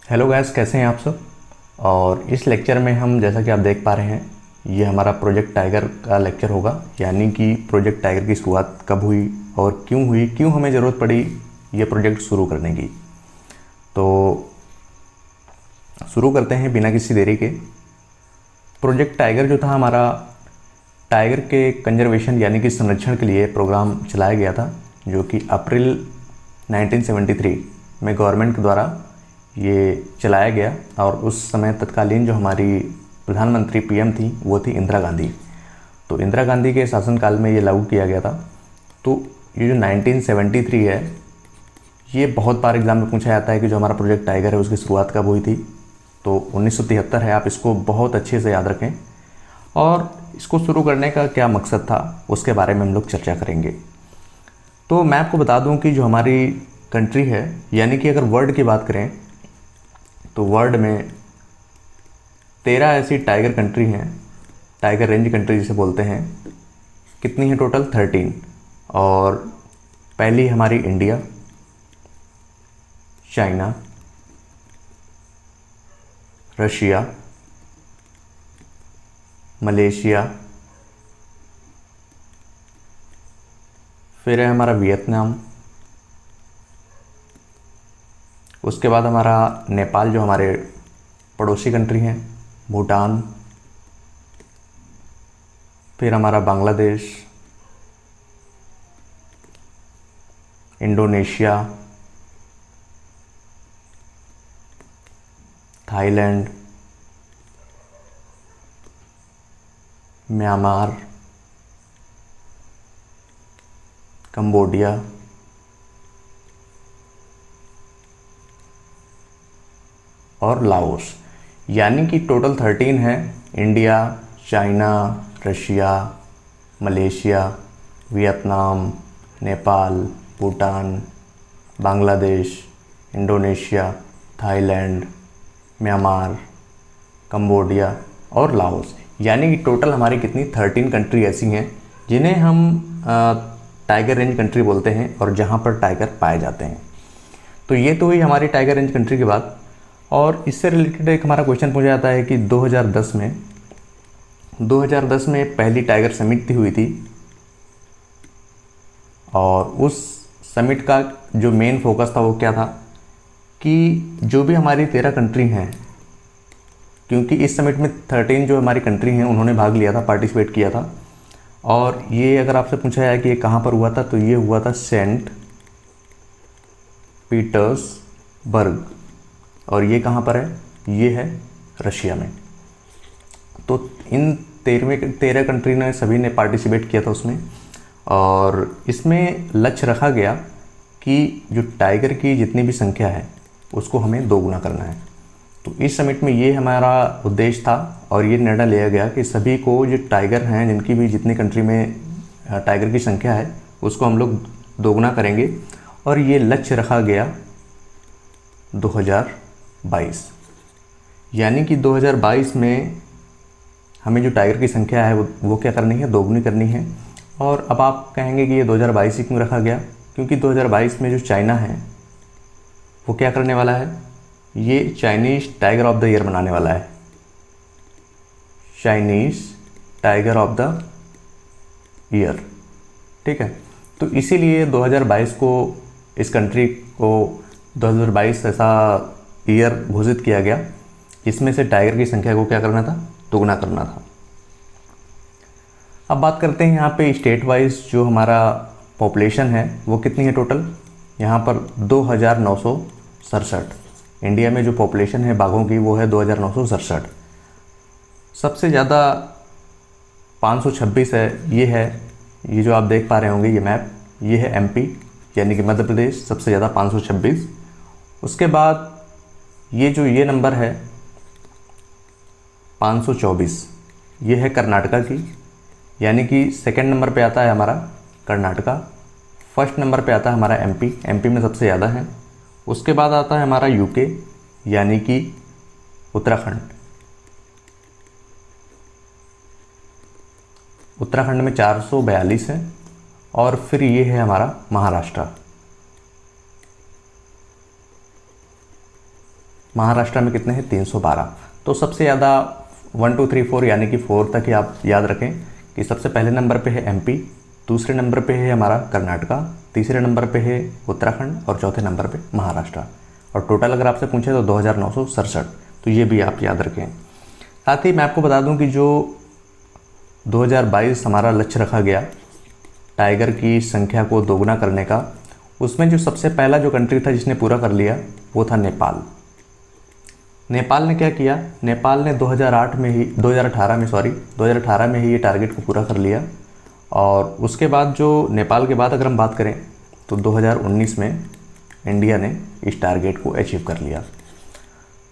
Hello guys, कैसे हैं आप सब। और इस लेक्चर में हम, जैसा कि आप देख पा रहे हैं, ये हमारा प्रोजेक्ट टाइगर का लेक्चर होगा। यानी कि प्रोजेक्ट टाइगर की शुरुआत कब हुई और क्यों हुई, क्यों हमें ज़रूरत पड़ी ये प्रोजेक्ट शुरू करने की। तो शुरू करते हैं बिना किसी देरी के। प्रोजेक्ट टाइगर जो था हमारा, टाइगर के कंजर्वेशन यानी कि संरक्षण के लिए प्रोग्राम चलाया गया था, जो कि अप्रैल 1973 में गवर्नमेंट के द्वारा ये चलाया गया। और उस समय तत्कालीन जो हमारी प्रधानमंत्री पीएम थी वो थी इंदिरा गांधी। तो इंदिरा गांधी के शासनकाल में ये लागू किया गया था। तो ये जो 1973 है, ये बहुत बार एग्जाम में पूछा जाता है कि जो हमारा प्रोजेक्ट टाइगर है उसकी शुरुआत कब हुई थी। तो 1973 है, आप इसको बहुत अच्छे से याद रखें। और इसको शुरू करने का क्या मकसद था उसके बारे में हम लोग चर्चा करेंगे। तो मैं आपको बता दूं कि जो हमारी कंट्री है, यानी कि अगर वर्ल्ड की बात करें तो वर्ल्ड में 13 ऐसी टाइगर कंट्री हैं, टाइगर रेंज कंट्री जिसे बोलते हैं। कितनी है टोटल? 13। और पहली हमारी इंडिया, चाइना, रशिया, मलेशिया, फिर है हमारा वियतनाम, उसके बाद हमारा नेपाल जो हमारे पड़ोसी कंट्री हैं, भूटान, फिर हमारा Bangladesh, Indonesia, Thailand, Myanmar, Cambodia, और लाओस। यानी कि टोटल 13 है। India, China, Russia, Malaysia, Vietnam, Nepal, Bhutan, Bangladesh, Indonesia, Thailand, Myanmar, Cambodia और लाओस। यानी कि टोटल हमारी कितनी 13 कंट्री ऐसी हैं जिन्हें हम टाइगर रेंज कंट्री बोलते हैं और जहाँ पर टाइगर पाए जाते हैं। तो ये तो हुई हमारी टाइगर रेंज कंट्री की बात। और इससे रिलेटेड एक हमारा क्वेश्चन पूछा जाता है कि 2010 में पहली टाइगर समिट हुई थी। और उस समिट का जो मेन फोकस था वो क्या था कि जो भी हमारी 13 कंट्री हैं, क्योंकि इस समिट में 13 जो हमारी कंट्री हैं उन्होंने भाग लिया था, पार्टिसिपेट किया था। और ये अगर आपसे पूछा जाए कि ये कहाँ पर हुआ था, तो ये हुआ था सेंट पीटर्सबर्ग। और ये कहाँ पर है? ये है रशिया में। तो इन 13 कंट्री ने सभी ने पार्टिसिपेट किया था उसमें। और इसमें लक्ष्य रखा गया कि जो टाइगर की जितनी भी संख्या है उसको हमें दोगुना करना है। तो इस समिट में ये हमारा उद्देश्य था और ये निर्णय लिया गया कि सभी को जो टाइगर हैं, जिनकी भी जितनी कंट्री में टाइगर की संख्या है, उसको हम लोग दोगुना करेंगे। और ये लक्ष्य रखा गया 2022। यानी कि 2022 में हमें जो टाइगर की संख्या है वो क्या करनी है? दोगुनी करनी है। और अब आप कहेंगे कि ये 2022 ही क्यों रखा गया? क्योंकि 2022 में जो चाइना है वो क्या करने वाला है? ये Chinese tiger of the year बनाने वाला है। Chinese tiger of the year, ठीक है। तो इसीलिए 2022 को, इस कंट्री को 2022 ऐसा ईयर घोषित किया गया जिसमें से टाइगर की संख्या को क्या करना था? दोगुना करना था। अब बात करते हैं यहाँ पे स्टेट वाइज जो हमारा पॉपुलेशन है वो कितनी है टोटल। यहाँ पर 2967। इंडिया में जो पॉपुलेशन है बाघों की वो है 2967। सबसे ज़्यादा 526 है। ये जो आप देख पा रहे होंगे ये मैप, ये है एमपी यानी कि मध्य प्रदेश, सबसे ज़्यादा 526। उसके बाद ये नंबर है 524, ये है कर्नाटका की। यानी कि सेकंड नंबर पे आता है हमारा कर्नाटका, फर्स्ट नंबर पे आता है हमारा एमपी में सबसे ज़्यादा है। उसके बाद आता है हमारा यूके यानी कि उत्तराखंड में 442 है। और फिर ये है हमारा महाराष्ट्र। महाराष्ट्र में कितने हैं 312। तो सबसे ज़्यादा 1 2 3 4 यानी कि 4 तक ही आप याद रखें कि सबसे पहले नंबर पे है एमपी, दूसरे नंबर पे है हमारा कर्नाटका, तीसरे नंबर पे है उत्तराखंड और चौथे नंबर पे महाराष्ट्र। और टोटल अगर आपसे पूछे तो 2967। तो ये भी आप याद रखें। साथ ही मैं आपको बता दूं कि जो 2022 हमारा लक्ष्य रखा गया टाइगर की संख्या को दोगुना करने का, उसमें जो सबसे पहला जो कंट्री था जिसने पूरा कर लिया वो था नेपाल। नेपाल ने क्या किया, नेपाल ने 2018 में ही ये टारगेट को पूरा कर लिया। और उसके बाद जो नेपाल के बाद अगर हम बात करें तो 2019 में इंडिया ने इस टारगेट को अचीव कर लिया।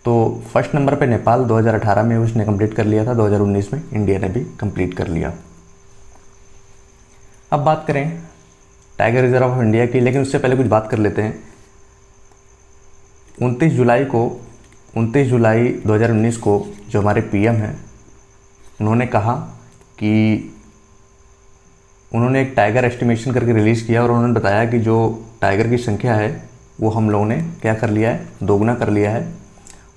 तो फर्स्ट नंबर पे नेपाल 2018 में उसने कंप्लीट कर लिया था, 2019 में इंडिया ने भी कंप्लीट कर लिया। अब बात करें टाइगर रिजर्व ऑफ इंडिया की, लेकिन उससे पहले कुछ बात कर लेते हैं। 29 जुलाई 2019 को जो हमारे पीएम हैं उन्होंने कहा कि उन्होंने एक टाइगर एस्टिमेशन करके रिलीज़ किया और उन्होंने बताया कि जो टाइगर की संख्या है वो हम लोगों ने क्या कर लिया है, दोगुना कर लिया है।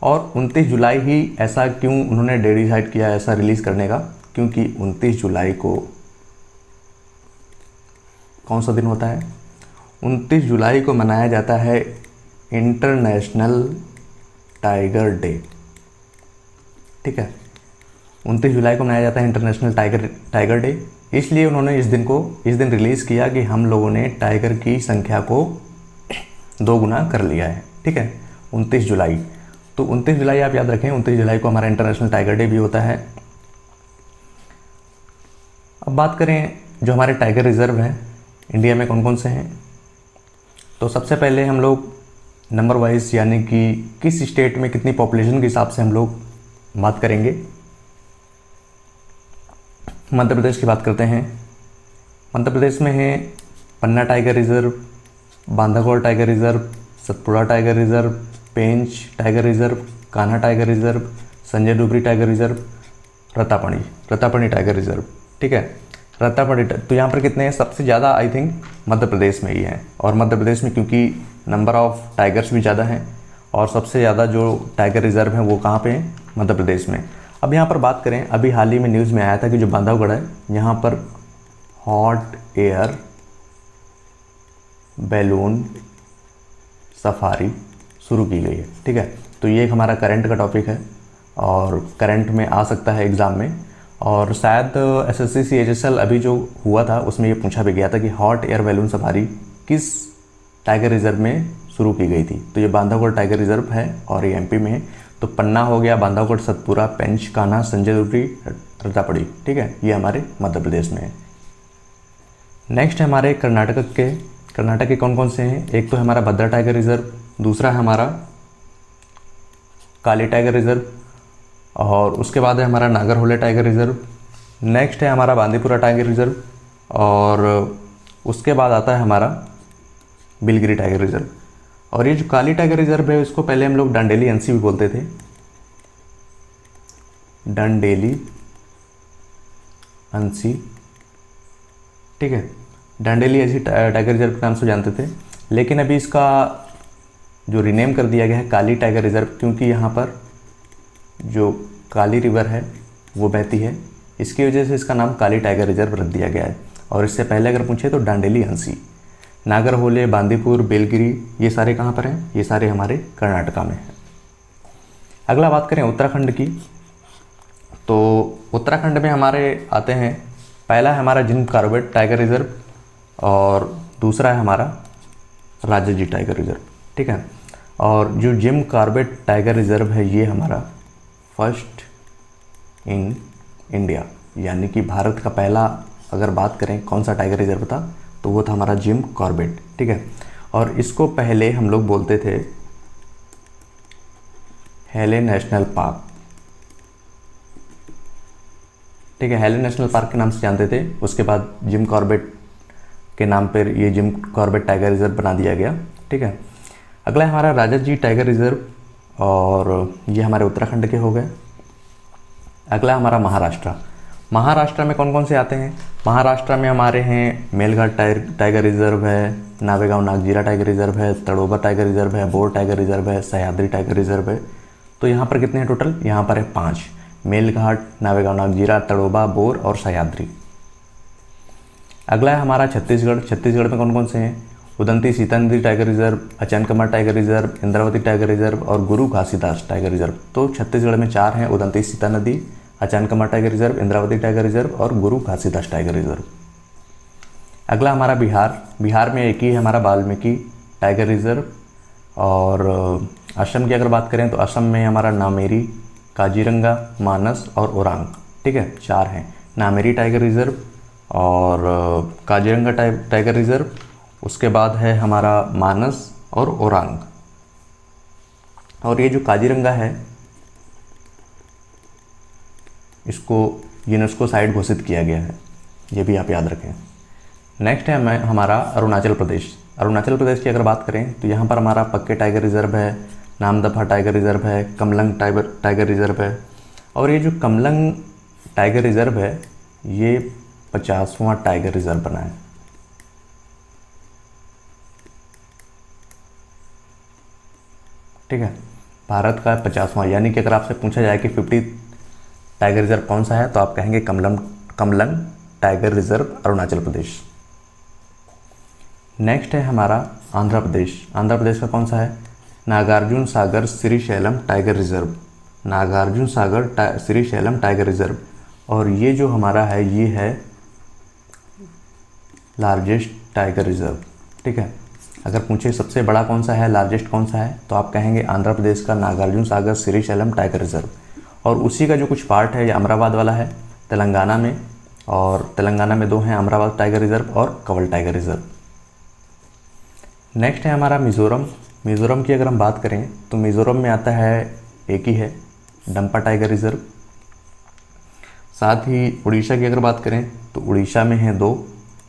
और 29 जुलाई ही ऐसा क्यों उन्होंने डे डिसाइड किया ऐसा रिलीज़ करने का, क्योंकि 29 जुलाई को कौन सा दिन होता है, 29 जुलाई को मनाया जाता है इंटरनेशनल टाइगर डे। ठीक है, 29 जुलाई को मनाया जाता है इंटरनेशनल टाइगर डे। इसलिए उन्होंने इस दिन रिलीज़ किया कि हम लोगों ने टाइगर की संख्या को दोगुना कर लिया है। ठीक है, 29 जुलाई। तो 29 जुलाई आप याद रखें, 29 जुलाई को हमारा इंटरनेशनल टाइगर डे भी होता है। अब बात करें जो हमारे टाइगर रिजर्व हैं इंडिया में कौन कौन से हैं, तो सबसे पहले हम लोग नंबर वाइज यानी कि किस स्टेट में कितनी पॉपुलेशन के हिसाब से हम लोग बात करेंगे। मध्य प्रदेश की बात करते हैं। मध्य प्रदेश में है Panna tiger reserve, Bandhavgarh tiger reserve, Satpura tiger reserve, Pench tiger reserve, Kanha tiger reserve, Sanjay Dubri tiger reserve, Ratapani tiger reserve. ठीक है, रतापणी। तो यहाँ पर कितने हैं, सबसे ज़्यादा आई थिंक मध्य प्रदेश में ही हैं। और मध्य प्रदेश में क्योंकि नंबर ऑफ़ टाइगर्स भी ज़्यादा हैं और सबसे ज़्यादा जो टाइगर रिजर्व हैं वो कहाँ पे हैं, मध्य प्रदेश में। अब यहाँ पर बात करें, अभी हाल ही में न्यूज़ में आया था कि जो बांधवगढ़ है यहाँ पर हॉट एयर बैलून सफारी शुरू की गई है। ठीक है, तो ये एक हमारा करंट का टॉपिक है और करंट में आ सकता है एग्ज़ाम में। और शायद SSC CHSL अभी जो हुआ था उसमें ये पूछा भी गया था कि हॉट एयर बैलून सफारी किस टाइगर रिजर्व में शुरू की गई थी। तो ये बांधवगढ़ टाइगर रिजर्व है और ये MP में है। तो पन्ना हो गया, बांधवगढ़, सतपुड़ा, पेंच, कान्हा, संजय डुगरी, रतापड़ी। ठीक है, ये हमारे मध्य प्रदेश में है। नेक्स्ट है हमारे कर्नाटक के कौन कौन से हैं। एक तो है हमारा भद्रा टाइगर रिजर्व, दूसरा है हमारा काली टाइगर रिजर्व और उसके बाद है हमारा नागरहोले टाइगर रिजर्व। नेक्स्ट है हमारा बांदीपुरा टाइगर रिजर्व और उसके बाद आता है हमारा बिलगिरी टाइगर रिजर्व। और ये जो काली टाइगर रिजर्व है इसको पहले हम लोग डंडेली अंसी भी बोलते थे, डंडेली अंसी। ठीक है, डंडेली अंसी टाइगर रिजर्व के नाम से जानते थे, लेकिन अभी इसका जो रीनेम कर दिया गया है काली टाइगर रिजर्व, क्योंकि यहाँ पर जो काली रिवर है वो बहती है, इसकी वजह से इसका नाम काली टाइगर रिजर्व रख दिया गया है। और इससे पहले अगर पूछे तो डांडेली हंसी, नागरहोले, बांदीपुर, बेलगिरी, ये सारे कहाँ पर हैं, ये सारे हमारे कर्नाटका में हैं। अगला बात करें उत्तराखंड की, तो उत्तराखंड में हमारे आते हैं, पहला है हमारा जिम कॉर्बेट टाइगर रिजर्व और दूसरा है हमारा राजाजी टाइगर रिजर्व। ठीक है, और जो जिम कॉर्बेट टाइगर रिजर्व है ये हमारा फर्स्ट इन इंडिया, यानी कि भारत का पहला अगर बात करें कौन सा टाइगर रिजर्व था तो वो था हमारा जिम कॉर्बेट। ठीक है, और इसको पहले हम लोग बोलते थे हेले नेशनल पार्क। ठीक है, हेले नेशनल पार्क के नाम से जानते थे, उसके बाद जिम कॉर्बेट के नाम पर ये जिम कॉर्बेट टाइगर रिजर्व बना दिया गया। ठीक है, अगला है हमारा राजाजी टाइगर रिजर्व और ये हमारे उत्तराखंड के हो गए। अगला हमारा महाराष्ट्र में कौन कौन से आते हैं? महाराष्ट्र में हमारे हैं मेलघाट टाइगर रिजर्व है, नावेगांव नागजीरा टाइगर रिजर्व है, तड़ोबा टाइगर रिजर्व है, बोर टाइगर रिजर्व है, सह्याद्री टाइगर रिजर्व है। तो यहाँ पर कितने हैं टोटल? यहाँ पर है 5, मेलघाट, नावेगांव नागजीरा, तड़ोबा, बोर और सह्याद्री। अगला है हमारा छत्तीसगढ़। छत्तीसगढ़ में कौन कौन से हैं? Udanti Sita Nadi tiger reserve, Achanakmar tiger reserve, Indravati tiger reserve और गुरु घासीदास टाइगर रिजर्व। तो छत्तीसगढ़ में 4 हैं, Udanti Sita Nadi, Achanakmar tiger reserve, Indravati tiger reserve और गुरु घासीदास टाइगर रिजर्व। अगला हमारा बिहार। बिहार में एक ही है हमारा वाल्मीकि टाइगर रिजर्व। और असम की अगर बात करें तो असम में हमारा नामेरी, काजीरंगा, मानस और ओरांग। ठीक है, 4 हैं, नामेरी टाइगर रिजर्व और काजीरंगा टाइगर रिजर्व, उसके बाद है हमारा मानस और ओरांग। और ये जो काजीरंगा है इसको यूनेस्को साइट घोषित किया गया है, ये भी आप याद रखें। नेक्स्ट है हमारा अरुणाचल प्रदेश। अरुणाचल प्रदेश की अगर बात करें तो यहाँ पर हमारा पक्के टाइगर रिजर्व है, नामदफा टाइगर रिजर्व है, कमलंग टाइगर रिजर्व है। और ये जो कमलंग टाइगर रिजर्व है ये 50वां टाइगर रिजर्व बना है। ठीक है, भारत का 50वां, यानी कि अगर आपसे पूछा जाए कि 50 टाइगर रिजर्व कौन सा है तो आप कहेंगे Kamlang tiger reserve Arunachal Pradesh. Next है हमारा आंध्र प्रदेश। आंध्र प्रदेश का कौन सा है? Nagarjuna Sagar Srisailam tiger reserve, Nagarjuna Sagar Srisailam tiger reserve. और ये जो हमारा है ये है लार्जेस्ट टाइगर रिजर्व। ठीक है, अगर पूछे सबसे बड़ा कौन सा है, लार्जेस्ट कौन सा है, तो आप कहेंगे आंध्र प्रदेश का नागार्जुन सागर श्रीशैलम टाइगर रिजर्व। और उसी का जो कुछ पार्ट है ये अमराबाद वाला है तेलंगाना में, और तेलंगाना में 2 हैं, अमराबाद टाइगर रिजर्व और कवल टाइगर रिजर्व। नेक्स्ट है हमारा मिज़ोरम। मिज़ोरम की अगर हम बात करें तो मिज़ोरम में आता है, एक ही है, डंपा टाइगर रिजर्व। साथ ही उड़ीसा की अगर बात करें तो उड़ीसा में हैं 2।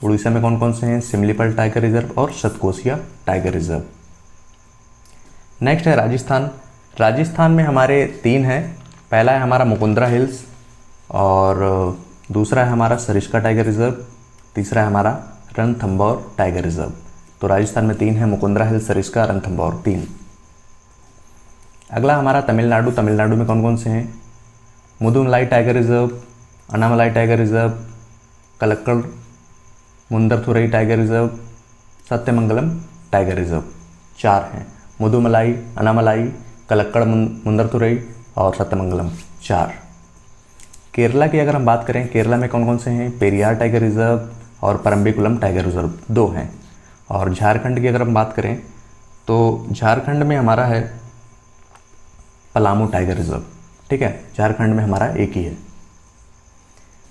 उड़ीसा में कौन कौन से हैं? सिमलीपाल टाइगर रिजर्व और सतकोसिया टाइगर रिजर्व। नेक्स्ट है राजस्थान। राजस्थान में हमारे 3 हैं, पहला है हमारा मुकुंदरा हिल्स, और दूसरा है हमारा सरिस्का टाइगर रिजर्व, तीसरा है हमारा रणथंभौर टाइगर रिजर्व। तो राजस्थान में 3 हैं, मुकुंदरा हिल्स, सरिस्का, रणथंभौर, 3। अगला हमारा तमिलनाडु। तमिलनाडु में कौन कौन से हैं? Mudumalai tiger reserve, Anamalai tiger reserve, Kalakkad Mundanthurai tiger reserve, Sathyamangalam tiger reserve. 4 हैं, मुदुमलाई, अनामलाई, कलक्कड़ मुंदरथुरई और सत्यमंगलम, 4। केरला की अगर हम बात करें, केरला में कौन कौन से हैं? पेरियार टाइगर रिजर्व और परम्बिकुलम टाइगर रिजर्व, 2 हैं। और झारखंड की अगर हम बात करें तो झारखंड में हमारा है पलामू टाइगर रिजर्व। ठीक है, झारखंड में हमारा एक ही है।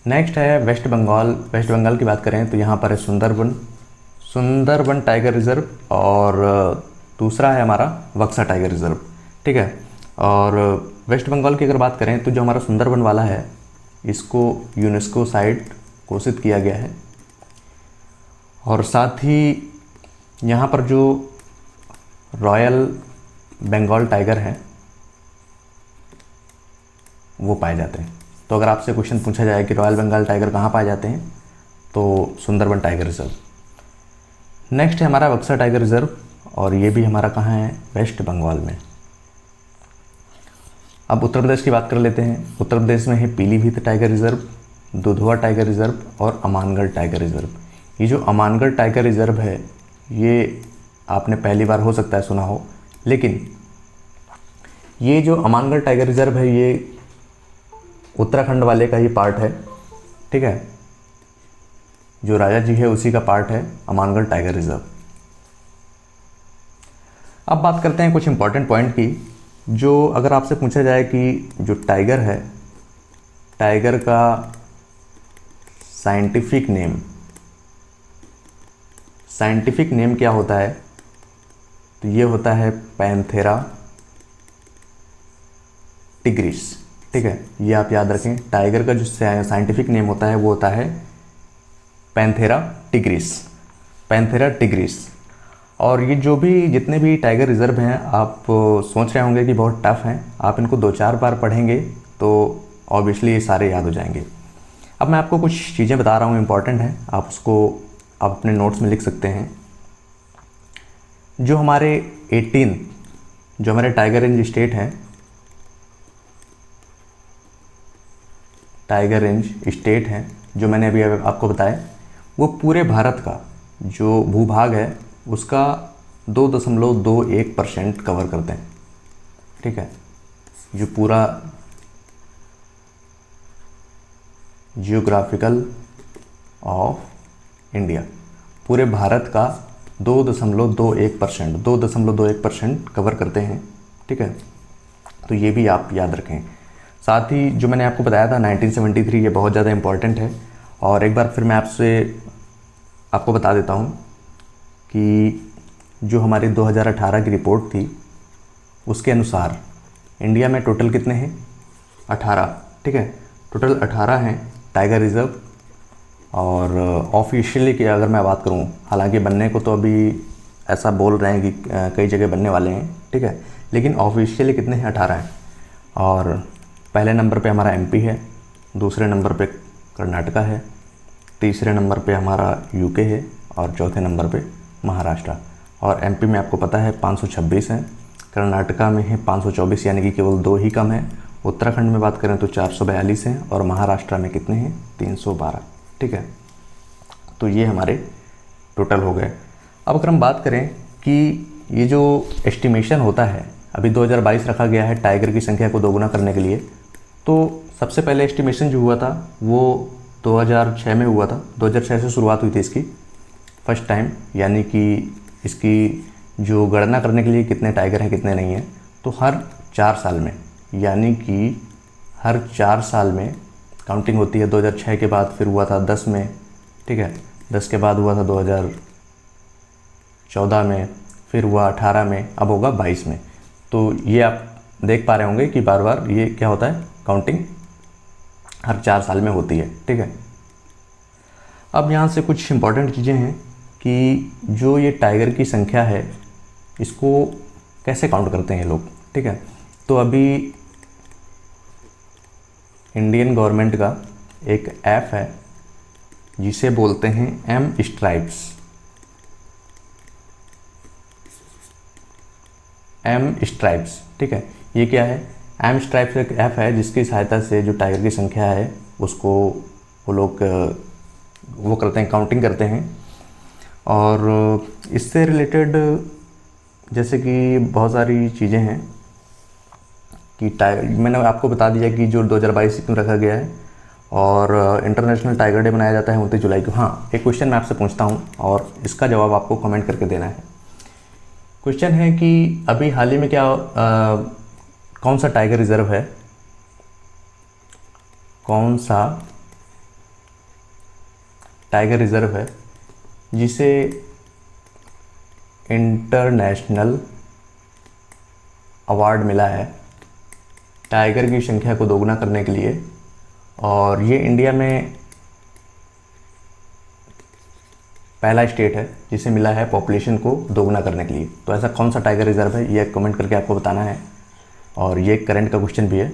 नेक्स्ट है वेस्ट बंगाल। वेस्ट बंगाल की बात करें तो यहाँ पर है सुंदरबन टाइगर रिजर्व, और दूसरा है हमारा बक्सा टाइगर रिजर्व। ठीक है, और वेस्ट बंगाल की अगर बात करें तो जो हमारा सुंदरबन वाला है इसको यूनेस्को साइट घोषित किया गया है। और साथ ही यहाँ पर जो रॉयल बंगाल टाइगर हैं वो पाए जाते हैं। तो अगर आपसे क्वेश्चन पूछा जाए कि रॉयल बंगाल टाइगर कहाँ पाए जाते हैं तो सुंदरबन टाइगर रिजर्व। नेक्स्ट है हमारा बक्सा टाइगर रिजर्व, और ये भी हमारा कहाँ है? वेस्ट बंगाल में। अब उत्तर प्रदेश की बात कर लेते हैं। उत्तर प्रदेश में है Pilibhit tiger reserve, Dudhwa tiger reserve और अमानगढ़ टाइगर रिजर्व। ये जो अमानगढ़ टाइगर रिजर्व है ये आपने पहली बार हो सकता है सुना हो, लेकिन ये जो अमानगढ़ टाइगर रिजर्व है ये उत्तराखंड वाले का ही पार्ट है। ठीक है, जो राजा जी है उसी का पार्ट है अमानगढ़ टाइगर रिजर्व। अब बात करते हैं कुछ इंपॉर्टेंट पॉइंट की, जो अगर आपसे पूछा जाए कि जो टाइगर है, टाइगर का साइंटिफिक नेम क्या होता है, तो ये होता है पैंथेरा टिग्रिस। ठीक है, ये आप याद रखें, टाइगर का जो साइंटिफिक नेम होता है वो होता है पैंथेरा टिग्रिस। और ये जो भी जितने भी टाइगर रिजर्व हैं आप सोच रहे होंगे कि बहुत टफ हैं, आप इनको 2-4 बार पढ़ेंगे तो ऑब्वियसली ये सारे याद हो जाएंगे। अब मैं आपको कुछ चीज़ें बता रहा हूँ, इम्पॉर्टेंट है, आप उसको आप अपने नोट्स में लिख सकते हैं। जो हमारे 18 जो हमारे टाइगर रेंज स्टेट हैं, टाइगर रेंज स्टेट हैं जो मैंने अभी आपको बताया, वो पूरे भारत का जो भूभाग है उसका 2.21% कवर करते हैं। ठीक है, जो पूरा जियोग्राफिकल ऑफ इंडिया, पूरे भारत का 2.21% कवर करते हैं। ठीक है, तो ये भी आप याद रखें। साथ ही जो मैंने आपको बताया था 1973, ये बहुत ज़्यादा इम्पॉर्टेंट है। और एक बार फिर मैं आपको बता देता हूँ कि जो हमारी 2018 की रिपोर्ट थी उसके अनुसार इंडिया में टोटल कितने हैं? 18। ठीक है, टोटल 18 हैं टाइगर रिज़र्व। और ऑफिशियली की अगर मैं बात करूं, हालांकि बनने को तो अभी ऐसा बोल रहे हैं कि कई जगह बनने वाले हैं। ठीक है, लेकिन ऑफिशियली कितने हैं? 18 हैं। और पहले नंबर पे हमारा एमपी है, दूसरे नंबर पे कर्नाटका है, तीसरे नंबर पे हमारा यूके है और चौथे नंबर पे महाराष्ट्र। और एमपी में आपको पता है 526 हैं, कर्नाटका में है 524, यानी कि केवल 2 ही कम है। उत्तराखंड में बात करें तो 442 हैं और महाराष्ट्र में कितने हैं? 312। ठीक है, तो ये हमारे टोटल हो गए। अब अगर हम बात करें कि ये जो एस्टिमेशन होता है, अभी 2022 रखा गया है टाइगर की संख्या को दोगुना करने के लिए, तो सबसे पहले एस्टिमेशन जो हुआ था वो 2006 में हुआ था। 2006 से शुरुआत हुई थी इसकी फर्स्ट टाइम, यानी कि इसकी जो गणना करने के लिए कितने टाइगर हैं कितने नहीं हैं, तो हर 4 साल में, यानी कि हर 4 साल में काउंटिंग होती है। 2006 के बाद फिर हुआ था 10 में। ठीक है, 10 के बाद हुआ था 2014 में, फिर हुआ 18 में, अब होगा 22 में। तो ये आप देख पा रहे होंगे कि बार बार ये क्या होता है, काउंटिंग हर 4 साल में होती है। ठीक है, अब यहाँ से कुछ इम्पॉर्टेंट चीज़ें हैं कि जो ये टाइगर की संख्या है इसको कैसे काउंट करते हैं लोग। ठीक है, तो अभी इंडियन गवर्नमेंट का एक ऐप है जिसे बोलते हैं एम स्ट्राइप्स। एम स्ट्राइप्स, ठीक है, ये क्या है? एम स्ट्राइप्स एक ऐप है जिसकी सहायता से जो टाइगर की संख्या है उसको वो लोग वो करते हैं, काउंटिंग करते हैं। और इससे रिलेटेड जैसे कि बहुत सारी चीज़ें हैं कि मैंने आपको बता दिया कि जो 2022 क्यों रखा गया है, और इंटरनेशनल टाइगर डे मनाया जाता है 29 जुलाई को। हाँ, एक क्वेश्चन मैं आपसे पूछता हूँ और इसका जवाब आपको कमेंट करके देना है। क्वेश्चन है कि अभी हाल ही में कौन सा टाइगर रिजर्व है, कौन सा टाइगर रिजर्व है जिसे इंटरनेशनल अवार्ड मिला है टाइगर की संख्या को दोगुना करने के लिए, और ये इंडिया में पहला स्टेट है जिसे मिला है पॉपुलेशन को दोगुना करने के लिए। तो ऐसा कौन सा टाइगर रिजर्व है, ये कमेंट करके आपको बताना है। और ये करंट का क्वेश्चन भी है।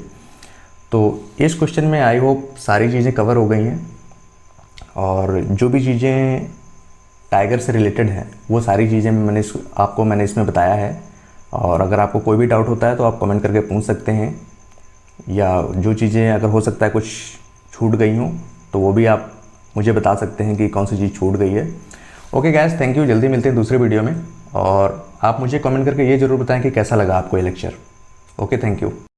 तो इस क्वेश्चन में आई होप सारी चीज़ें कवर हो गई हैं, और जो भी चीज़ें टाइगर से रिलेटेड हैं वो सारी चीज़ें मैंने इसमें बताया है। और अगर आपको कोई भी डाउट होता है तो आप कमेंट करके पूछ सकते हैं, या जो चीज़ें अगर हो सकता है कुछ छूट गई हों तो वो भी आप मुझे बता सकते हैं कि कौन सी चीज़ छूट गई है। Okay guys, thank you. जल्दी मिलते हैं दूसरे वीडियो में, और आप मुझे कमेंट करके ये ज़रूर बताएं कि कैसा लगा आपको ये लेक्चर। Okay, thank you.